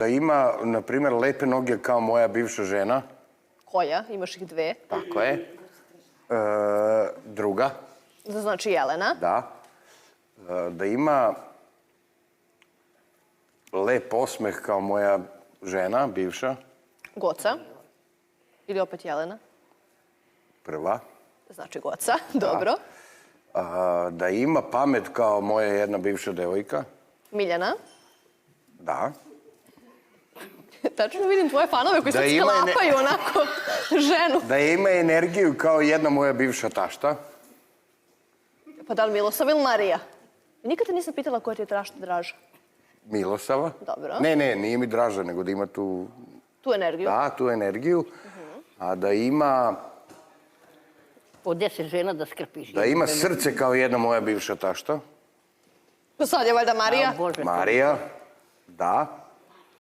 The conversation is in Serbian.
Da ima, na primjer, lepe noge kao moja bivša žena. Koja? Imaš ih dve. Tako je. Druga. Znači Jelena. Da. Da ima lep osmeh kao moja žena, bivša. Goca. Ili opet Jelena. Prva. Znači Goca. Dobro. Da ima pamet kao moja jedna bivša devojka. Miljana. Da. Tačno vidim tvoje fanove koji sad sklapaju onako ženu. Da ima energiju kao jedna moja bivša tašta. Pa da li Milosava ili Marija? Nikad te nisam pitala koja ti je draža. Milosava. Dobro. Ne, nije mi draža, nego da ima tu... Tu energiju? Da, tu energiju. A da ima... Po 10 žena da skrpiš. Da ima srce kao jedna moja bivša tašta. Sad je valjda Marija. Marija, da.